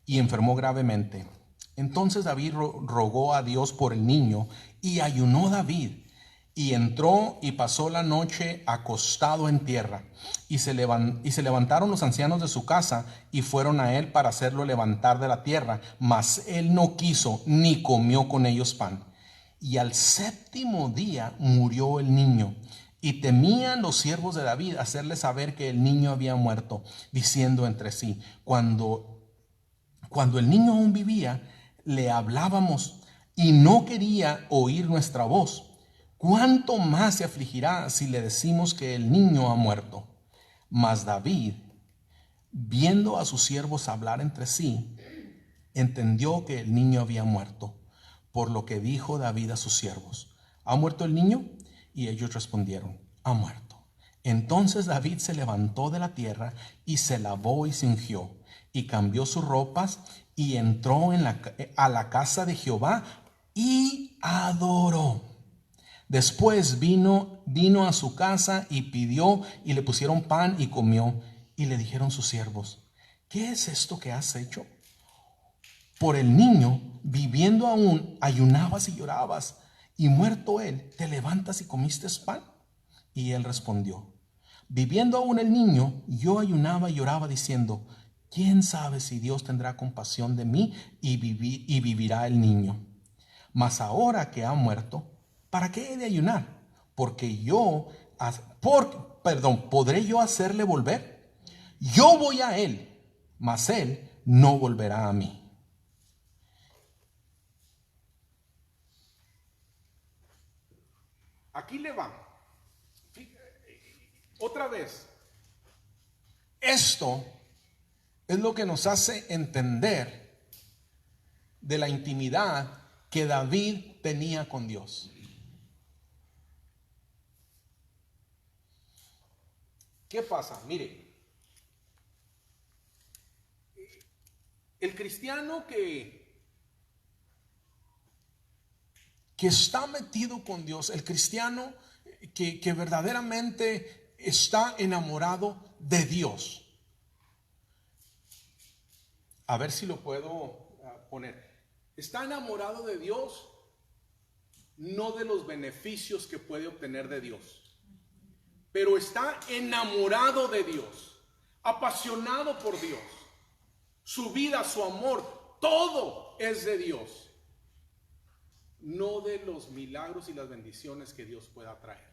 y enfermó gravemente. Entonces David rogó a Dios por el niño, y ayunó David, y entró y pasó la noche acostado en tierra. Y se levantaron los ancianos de su casa, y fueron a él para hacerlo levantar de la tierra, mas él no quiso, ni comió con ellos pan. Y al séptimo día murió el niño. Y temían los siervos de David hacerle saber que el niño había muerto, diciendo entre sí, cuando el niño aún vivía, le hablábamos y no quería oír nuestra voz. ¿Cuánto más se afligirá si le decimos que el niño ha muerto? Mas David, viendo a sus siervos hablar entre sí, entendió que el niño había muerto, por lo que dijo David a sus siervos, ¿ha muerto el niño? Y ellos respondieron, ha muerto. Entonces David se levantó de la tierra y se lavó y se ungió y cambió sus ropas y entró a la casa de Jehová y adoró. Después vino a su casa y pidió, y le pusieron pan y comió. Y le dijeron sus siervos, ¿qué es esto que has hecho? Por el niño, viviendo aún, ayunabas y llorabas, y muerto él, ¿te levantas y comiste pan? Y él respondió, viviendo aún el niño, yo ayunaba y lloraba diciendo, ¿quién sabe si Dios tendrá compasión de mí y vivirá el niño? Mas ahora que ha muerto, ¿para qué he de ayunar? ¿Podré yo hacerle volver? Yo voy a él, mas él no volverá a mí. Aquí le va. Otra vez. Esto es lo que nos hace entender de la intimidad que David tenía con Dios. ¿Qué pasa? Mire, el cristiano que está metido con Dios, el cristiano que verdaderamente está enamorado de Dios. A ver si lo puedo poner. Está enamorado de Dios, no de los beneficios que puede obtener de Dios, pero está enamorado de Dios, apasionado por Dios. Su vida, su amor, todo es de Dios, no de los milagros y las bendiciones que Dios pueda traer.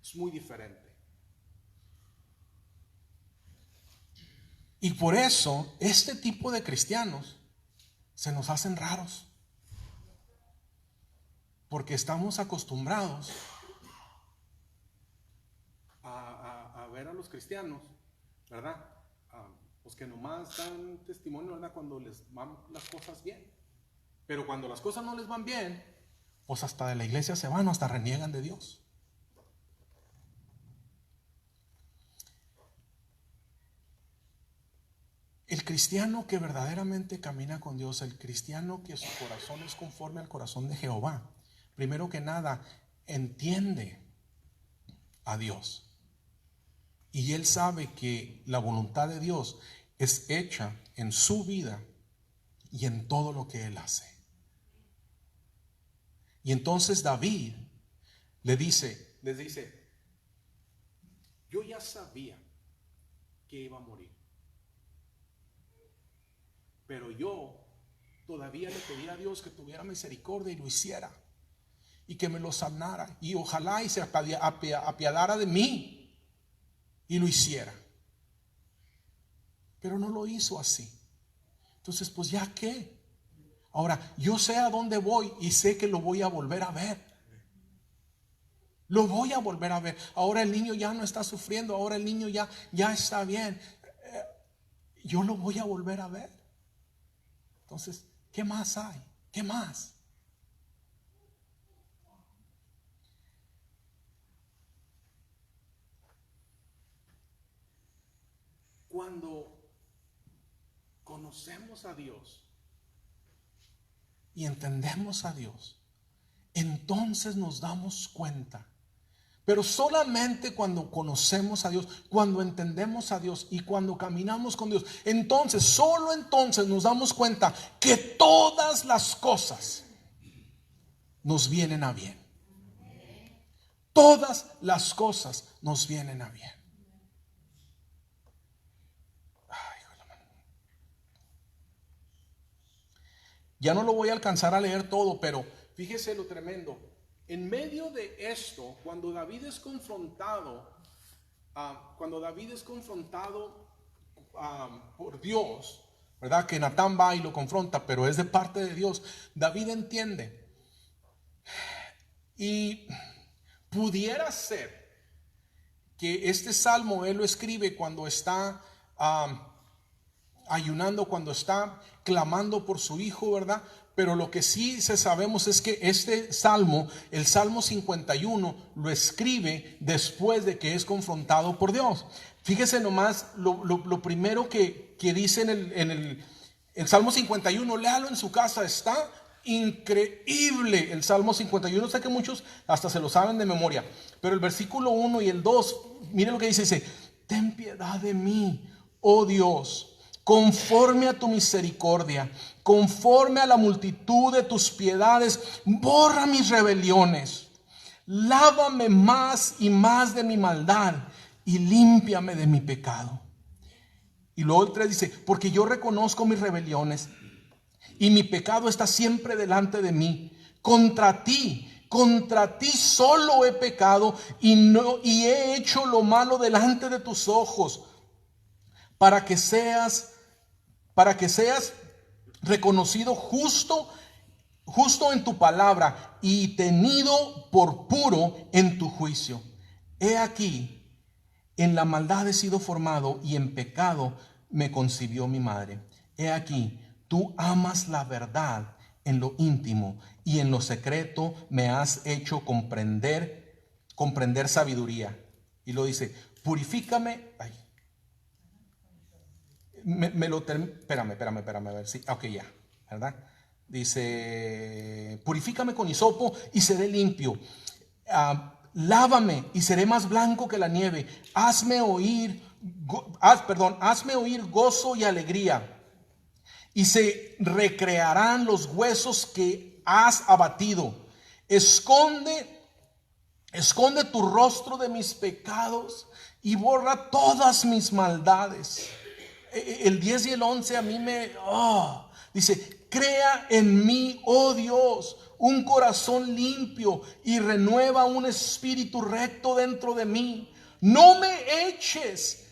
Es muy diferente. Y por eso este tipo de cristianos se nos hacen raros, porque estamos acostumbrados a ver a los cristianos, ¿verdad? Pues que nomás dan testimonio, ¿verdad? Cuando les van las cosas bien. Pero cuando las cosas no les van bien, pues hasta de la iglesia se van o hasta reniegan de Dios. El cristiano que verdaderamente camina con Dios, el cristiano que su corazón es conforme al corazón de Jehová, primero que nada, entiende a Dios. Y él sabe que la voluntad de Dios es hecha en su vida y en todo lo que él hace. Y entonces David les dice, yo ya sabía que iba a morir, pero yo todavía le pedía a Dios que tuviera misericordia y lo hiciera, y que me lo sanara, y ojalá y se apiadara de mí y lo hiciera. pero no lo hizo así. Entonces, pues ya qué. Ahora, yo sé a dónde voy y sé que lo voy a volver a ver. Lo voy a volver a ver. Ahora el niño ya no está sufriendo, ahora el niño ya está bien. Yo lo voy a volver a ver. Entonces, ¿qué más hay? ¿Qué más? Cuando conocemos a Dios y entendemos a Dios, entonces nos damos cuenta. Pero solamente cuando conocemos a Dios, cuando entendemos a Dios y cuando caminamos con Dios, entonces, solo entonces nos damos cuenta que todas las cosas nos vienen a bien. Todas las cosas nos vienen a bien. Ya no lo voy a alcanzar a leer todo, pero fíjese lo tremendo. En medio de esto, cuando David es confrontado, por Dios, ¿verdad? Que Natán va y lo confronta, pero es de parte de Dios. David entiende. Y pudiera ser que este salmo él lo escribe cuando está ayunando, cuando está clamando por su hijo, ¿verdad? Pero lo que sí sabemos es que este salmo, el Salmo 51, lo escribe después de que es confrontado por Dios. Fíjese nomás lo primero que dice en el Salmo 51, léalo en su casa, está increíble el Salmo 51. Sé que muchos hasta se lo saben de memoria, pero el versículo 1 y el 2, mire lo que dice, ten piedad de mí, oh Dios, conforme a tu misericordia, conforme a la multitud de tus piedades, borra mis rebeliones, lávame más y más de mi maldad y límpiame de mi pecado. Y luego el 3 dice, porque yo reconozco mis rebeliones y mi pecado está siempre delante de mí. Contra ti solo he pecado y he hecho lo malo delante de tus ojos, para que seas reconocido justo en tu palabra y tenido por puro en tu juicio. He aquí, en la maldad he sido formado y en pecado me concibió mi madre. He aquí, tú amas la verdad en lo íntimo y en lo secreto me has hecho comprender sabiduría. Y lo dice, purifícame. Espérame, a ver si, ok, ya, ¿verdad? Dice, purifícame con hisopo y seré limpio. Lávame y seré más blanco que la nieve. Hazme oír gozo y alegría. Y se recrearán los huesos que has abatido. Esconde tu rostro de mis pecados y borra todas mis maldades. El 10 y el 11 a mí dice, crea en mí, oh Dios, un corazón limpio y renueva un espíritu recto dentro de mí. No me eches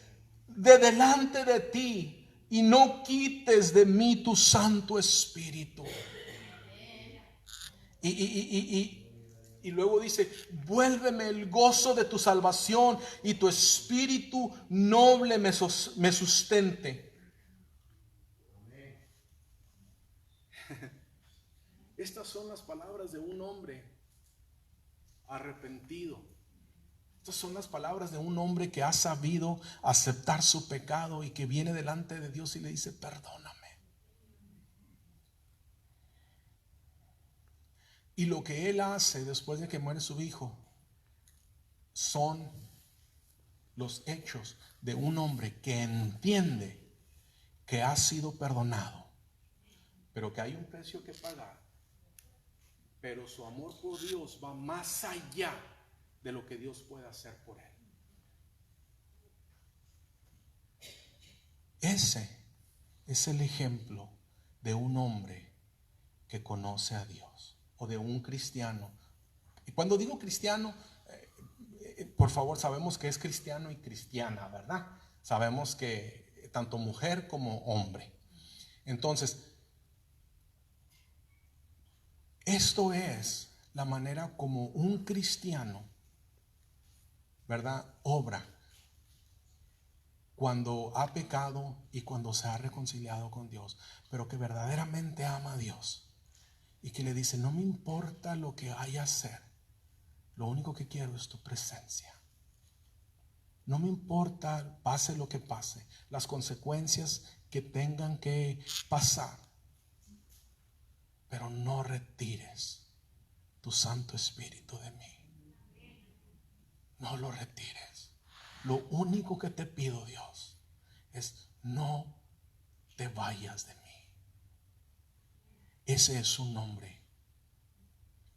de delante de ti y no quites de mí tu Santo Espíritu. Y luego dice, vuélveme el gozo de tu salvación y tu espíritu noble me sustente. Estas son las palabras de un hombre arrepentido. Estas son las palabras de un hombre que ha sabido aceptar su pecado y que viene delante de Dios y le dice, perdóname. Y lo que él hace después de que muere su hijo son los hechos de un hombre que entiende que ha sido perdonado, pero que hay un precio que pagar. Pero su amor por Dios va más allá de lo que Dios puede hacer por él. Ese es el ejemplo de un hombre que conoce a Dios, o de un cristiano. Y cuando digo cristiano, por favor, sabemos que es cristiano y cristiana, ¿verdad? Sabemos que tanto mujer como hombre. Entonces, esto es la manera como un cristiano, ¿verdad?, obra cuando ha pecado y cuando se ha reconciliado con Dios, pero que verdaderamente ama a Dios y que le dice: no me importa lo que vaya a hacer, lo único que quiero es tu presencia. No me importa, pase lo que pase, las consecuencias que tengan que pasar, pero no retires tu Santo Espíritu de mí. No lo retires. Lo único que te pido, Dios, es: no te vayas de mí. Ese es su nombre,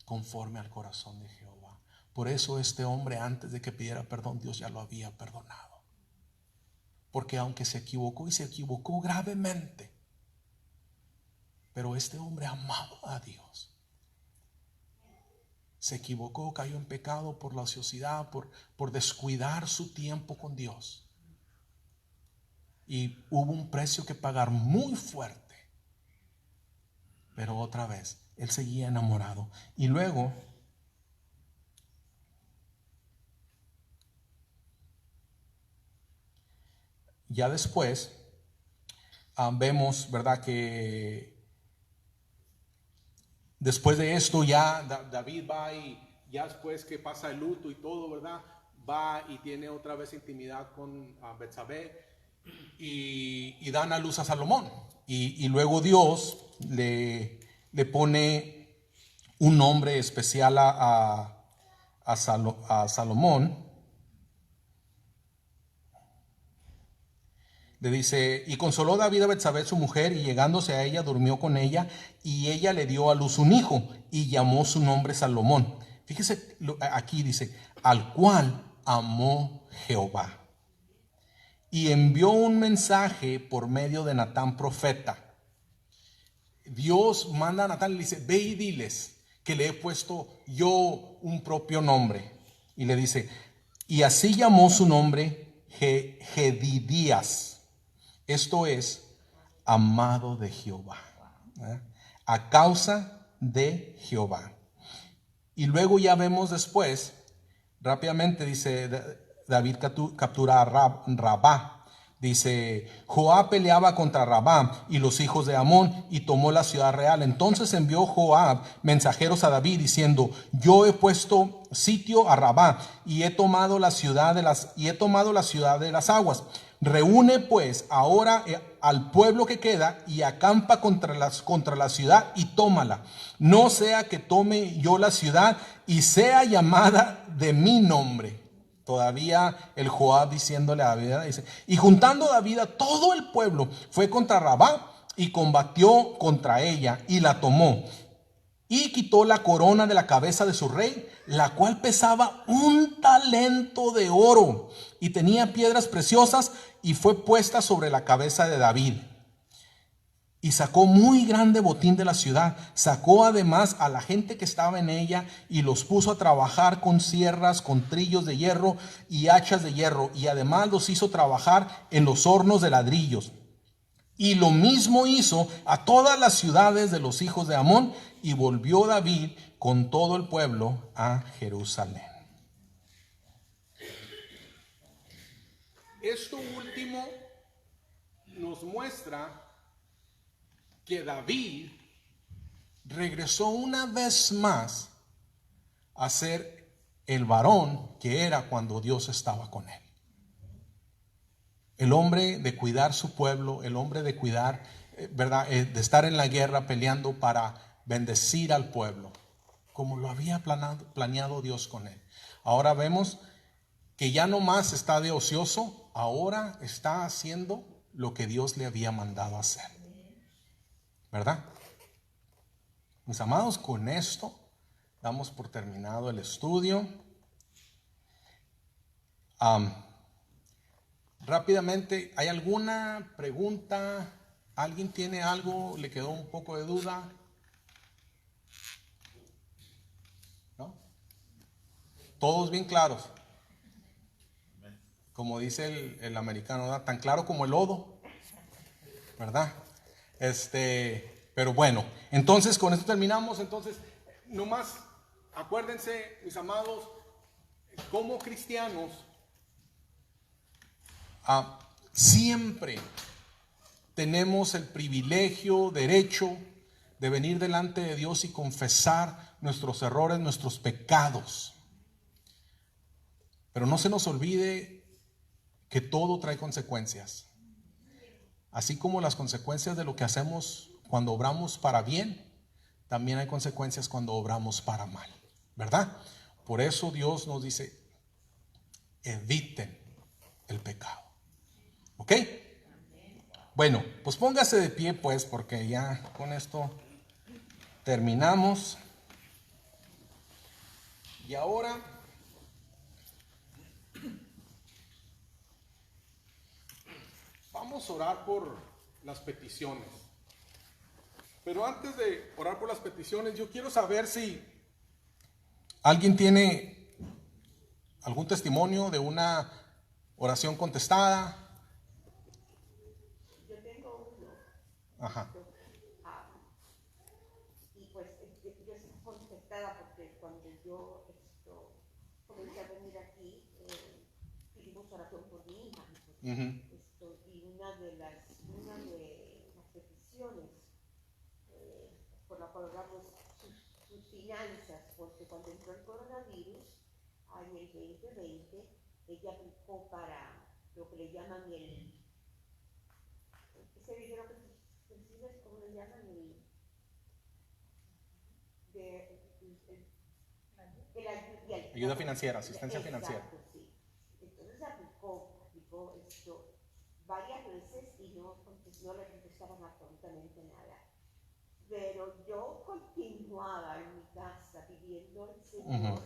conforme al corazón de Jehová. Por eso este hombre, antes de que pidiera perdón, Dios ya lo había perdonado. Porque aunque se equivocó, y se equivocó gravemente, pero este hombre amaba a Dios. Se equivocó, cayó en pecado por la ociosidad, por descuidar su tiempo con Dios. Y hubo un precio que pagar muy fuerte. Pero otra vez, él seguía enamorado. Y luego, ya después, vemos, ¿verdad?, que después de esto ya David va, y ya después que pasa el luto y todo, ¿verdad?, va y tiene otra vez intimidad con Betsabé, y dan a luz a Salomón. Y luego Dios le pone un nombre especial a Salomón. Le dice: y consoló David a Betsabé su mujer, y llegándose a ella durmió con ella, y ella le dio a luz un hijo, y llamó su nombre Salomón. Fíjese, aquí dice: al cual amó Jehová. Y envió un mensaje por medio de Natán profeta. Dios manda a Natán y le dice: ve y diles que le he puesto yo un propio nombre. Y le dice: y así llamó su nombre Jedidías. Esto es, amado de Jehová. A causa de Jehová. Y luego ya vemos después, rápidamente dice, David captura a Rabá. Dice: Joab peleaba contra Rabá y los hijos de Amón, y tomó la ciudad real. Entonces envió Joab mensajeros a David diciendo: yo he puesto sitio a Rabá y he tomado la ciudad de las aguas. Reúne pues ahora al pueblo que queda y acampa contra la ciudad y tómala. No sea que tome yo la ciudad y sea llamada de mi nombre. Todavía el Joab diciéndole a David, dice: y juntando David a todo el pueblo, fue contra Rabá y combatió contra ella y la tomó. Y quitó la corona de la cabeza de su rey, la cual pesaba 1 talento de oro y tenía piedras preciosas, y fue puesta sobre la cabeza de David. Y sacó muy grande botín de la ciudad. Sacó además a la gente que estaba en ella y los puso a trabajar con sierras, con trillos de hierro y hachas de hierro. Y además los hizo trabajar en los hornos de ladrillos. Y lo mismo hizo a todas las ciudades de los hijos de Amón. Y volvió David con todo el pueblo a Jerusalén. Esto último nos muestra que David regresó una vez más a ser el varón que era cuando Dios estaba con él. El hombre de cuidar su pueblo, el hombre de cuidar, ¿verdad?, de estar en la guerra peleando para bendecir al pueblo, como lo había planeado Dios con él. Ahora vemos que ya no más está de ocioso, ahora está haciendo lo que Dios le había mandado hacer. ¿Verdad? Mis amados, con esto damos por terminado el estudio. Rápidamente, ¿hay alguna pregunta? ¿Alguien tiene algo? ¿Le quedó un poco de duda? ¿No? Todos bien claros. Como dice el americano, ¿verdad? Tan claro como el lodo. ¿verdad? Pero bueno, entonces con esto terminamos. Entonces, nomás acuérdense, mis amados, como cristianos, siempre tenemos el privilegio, derecho de venir delante de Dios y confesar nuestros errores, nuestros pecados. Pero no se nos olvide que todo trae consecuencias. Así como las consecuencias de lo que hacemos cuando obramos para bien, también hay consecuencias cuando obramos para mal, ¿verdad? Por eso Dios nos dice, eviten el pecado. ¿Ok? Bueno, pues póngase de pie pues, porque ya con esto terminamos. Y ahora vamos a orar por las peticiones. Pero antes de orar por las peticiones, yo quiero saber si alguien tiene algún testimonio de una oración contestada. Yo tengo uno. Ajá. Ah, y pues yo estoy contestada porque cuando yo comencé a venir aquí, pedimos oración por mi hija. Y una de las peticiones por la cual oramos sus finanzas, porque cuando entró el coronavirus en el 2020, ella aplicó para lo que le llaman ese dinero que recibes, ¿cómo le llaman? Ayuda financiera, asistencia financiera. Sí. Entonces aplicó esto varias veces y no le contestaban absolutamente nada. Pero yo continuaba en mi casa pidiendo al Señor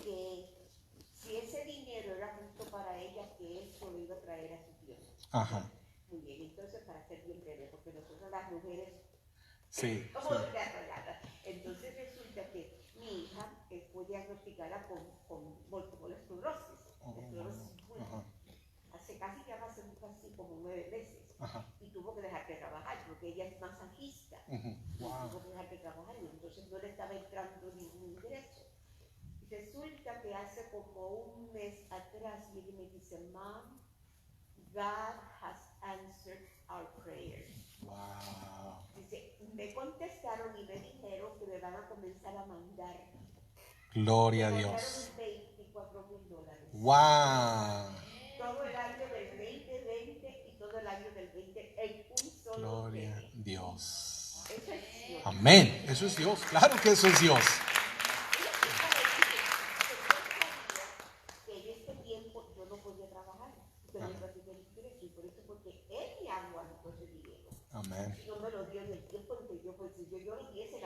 que si ese dinero era justo para ella, que Él se lo iba a traer a su tiempo. Ajá. Muy bien, entonces para ser bien breve, porque nosotros las mujeres Sí. somos desarrolladas. Entonces resulta que mi hija fue diagnosticada con múltiple esclerosis. Hace casi como 9 meses. Ajá. Y tuvo que dejar de trabajar porque ella es masajista. Wow. Tuvo que dejar de trabajar y entonces no le estaba entrando ningún ingreso. Resulta que hace como un mes atrás me dice, Mom, God has answered our prayers. Wow. Dice, me contestaron y me dijeron que me van a comenzar a mandar. Gloria a me Dios. $24,000. Wow. Todo el año del 2020 y todo el año del 20 en un solo Gloria a mes. Dios. Eso es Dios. Amén. Eso es Dios. Claro que eso es Dios. Que en este tiempo yo no podía trabajar. Pero yo recibí el ingreso y por eso porque Él me aguantó ese dinero. Amén. No me lo dio en el tiempo en que yo, pues si yo lo diese,